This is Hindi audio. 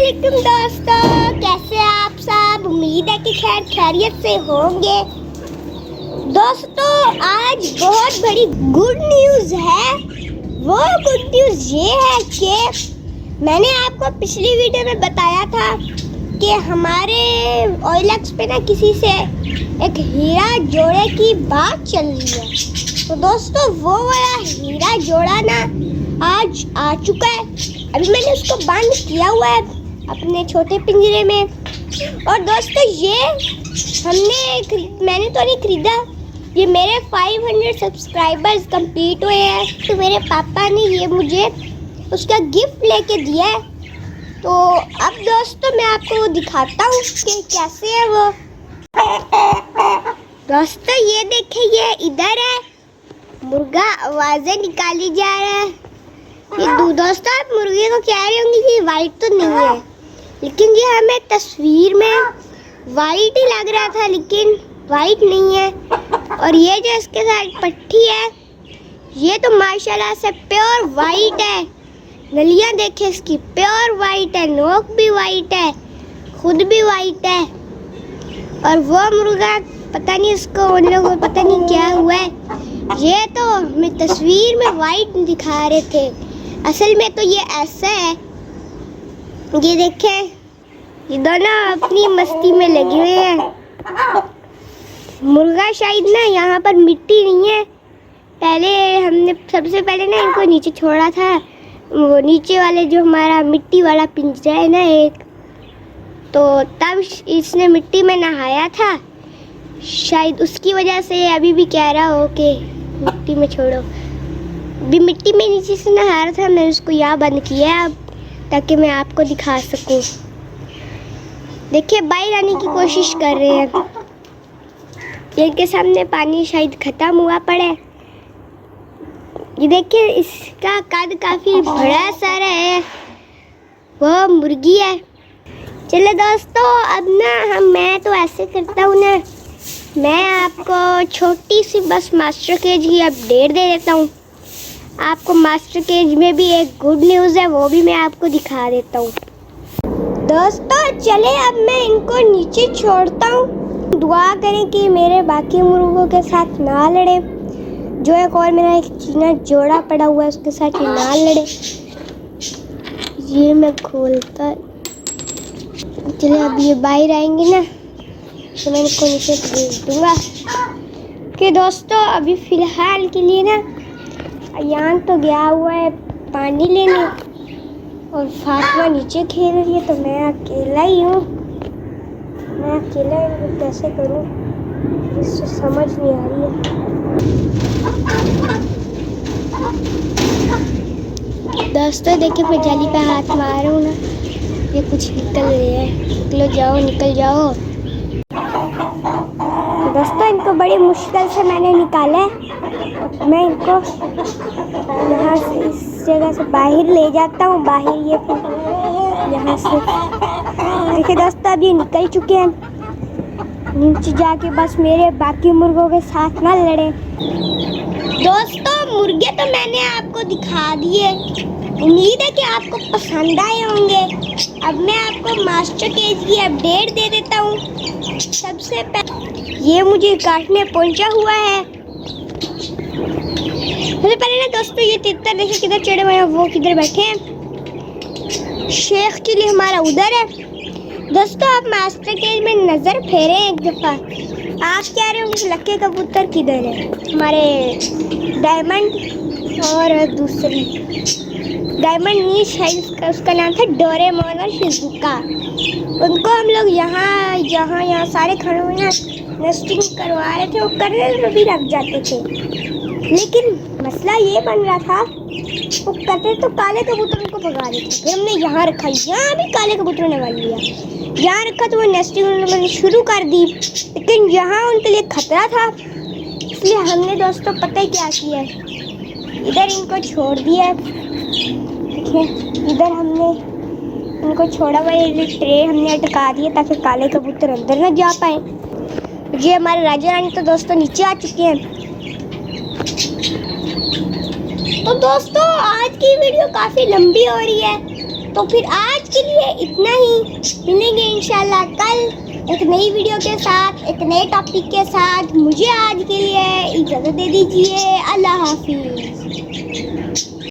वालेकुम दोस्तों, कैसे आप सब। उम्मीद है कि खैर खैरियत से होंगे। दोस्तों आज बहुत बड़ी गुड न्यूज़ है। वो गुड न्यूज़ ये है कि मैंने आपको पिछली वीडियो में बताया था कि हमारे OLX पे ना किसी से एक हीरा जोड़े की बात चल रही है। तो दोस्तों वो वाला हीरा जोड़ा ना आज आ चुका है। अभी मैंने उसको बंद किया हुआ है अपने छोटे पिंजरे में। और दोस्तों ये मैंने तो नहीं खरीदा, ये मेरे 500 सब्सक्राइबर्स कंप्लीट हुए हैं तो मेरे पापा ने ये मुझे उसका गिफ्ट लेके दिया है। तो अब दोस्तों मैं आपको दिखाता हूँ कि कैसे है वो। दोस्तों ये देखिए, ये इधर है, मुर्गा आवाज़ें निकाली जा रहा है। ये दोस्तों आप मुर्गे को कह रहे होंगे कि वाइट तो नहीं है, लेकिन ये हमें तस्वीर में वाइट ही लग रहा था, लेकिन वाइट नहीं है। और ये जो इसके साथ पट्टी है ये तो माशाल्लाह से प्योर वाइट है। नलियाँ देखे इसकी प्योर वाइट है, नोक भी वाइट है, खुद भी वाइट है। और वो मुर्गा पता नहीं इसको उन लोगों को पता नहीं क्या हुआ है, ये तो हमें तस्वीर में वाइट दिखा रहे थे, असल में तो ये ऐसा है। ये देखें, ये दोनों अपनी मस्ती में लगे हुए हैं। मुर्गा शायद ना यहाँ पर मिट्टी नहीं है, पहले हमने सबसे पहले ना इनको नीचे छोड़ा था, वो नीचे वाले जो हमारा मिट्टी वाला पिंजरा है ना एक, तो तब इसने मिट्टी में नहाया था, शायद उसकी वजह से अभी भी कह रहा हो कि मिट्टी में छोड़ो। भी मिट्टी में नीचे से नहा रहा था, मैं उसको यहाँ बंद किया अब ताकि मैं आपको दिखा सकूं। देखिए बाहर आने की कोशिश कर रहे हैं, इनके सामने पानी शायद ख़त्म हुआ पड़ा है। ये देखिए इसका कद काफ़ी बड़ा सारा है, वो मुर्गी है। चलो दोस्तों अब ना मैं तो ऐसे करता हूँ ना, मैं आपको छोटी सी बस मास्टर केज की अपडेट दे देता हूँ। आपको मास्टर केज में भी एक गुड न्यूज़ है, वो भी मैं आपको दिखा देता हूँ। दोस्तों चले अब मैं इनको नीचे छोड़ता हूँ। दुआ करें कि मेरे बाकी मुर्गों के साथ ना लड़े, जो एक और मेरा एक चीना जोड़ा पड़ा हुआ है उसके साथ ये ना लड़े। ये मैं खोलता, चलिए अब ये बाहर आएंगे ना तो मैं इनको नीचे भेज दूँगा। कि दोस्तों अभी फ़िलहाल के लिए ना यहाँ तो गया हुआ है पानी लेने और फातिमा नीचे खेल रही है, तो मैं अकेला ही हूँ। मैं अकेला इनको कैसे करूँ, इससे समझ नहीं आ रही है। दोस्तों देखिए मैं जाली पे हाथ मार रहा हूँ ना, ये कुछ निकल रही है। निकलो जाओ, निकल जाओ। दोस्तों इनको बड़ी मुश्किल से मैंने निकाला है। मैं इनको यहाँ से इस जगह से बाहर ले जाता हूँ, बाहर ये यहाँ से। देखिए दोस्तों अब ये निकल चुके हैं, नीचे जाके बस मेरे बाकी मुर्गों के साथ ना लड़े। दोस्तों मुर्गे तो मैंने आपको दिखा दिए, उम्मीद है कि आपको पसंद आए होंगे। अब मैं आपको मास्टर केज की अपडेट दे देता हूँ। सबसे पहले ये मुझे काटने पहुंचा हुआ है। सबसे पहले ना दोस्तों ये तितर देखिए किधर चढ़े हुए हैं, वो किधर बैठे हैं। शेख चिली हमारा उधर है। दोस्तों आप मास्टर केज में नज़र फेरें एक दफ़ा। आप कह रहे होंगे लक्के कबूतर किधर है, हमारे डायमंड और दूसरी डायमंड नहीं, शायद उसका नाम था डोरेमोन और शिजुका। उनको हम लोग यहाँ सारे खड़े हुए हैं नेस्टिंग करवा रहे थे, वो करने में भी लग जाते थे, लेकिन मसला ये बन रहा था वो करते तो काले कबूतर उनको भगा देते। फिर हमने यहाँ रखा, यहाँ भी काले कबूतरों ने वाल लिया, यहाँ रखा तो वो नेस्टिंग उन्होंने शुरू कर दी, लेकिन यहाँ उनके लिए खतरा था, इसलिए हमने दोस्तों पता ही क्या किया, इधर इनको छोड़ दिया। देखिए इधर हमने इनको छोड़ा हुआ, ये ट्रे हमने अटका दिए ताकि काले कबूतर अंदर न जा पाए। ये हमारे राजा रानी तो दोस्तों नीचे आ चुके हैं। तो दोस्तों आज की वीडियो काफ़ी लंबी हो रही है, तो फिर आज आज के लिए इतना ही। मिलेंगे इंशाल्लाह कल एक नई वीडियो के साथ, एक नए टॉपिक के साथ। मुझे आज के लिए इजाज़त दे दीजिए। अल्लाह हाफिज़।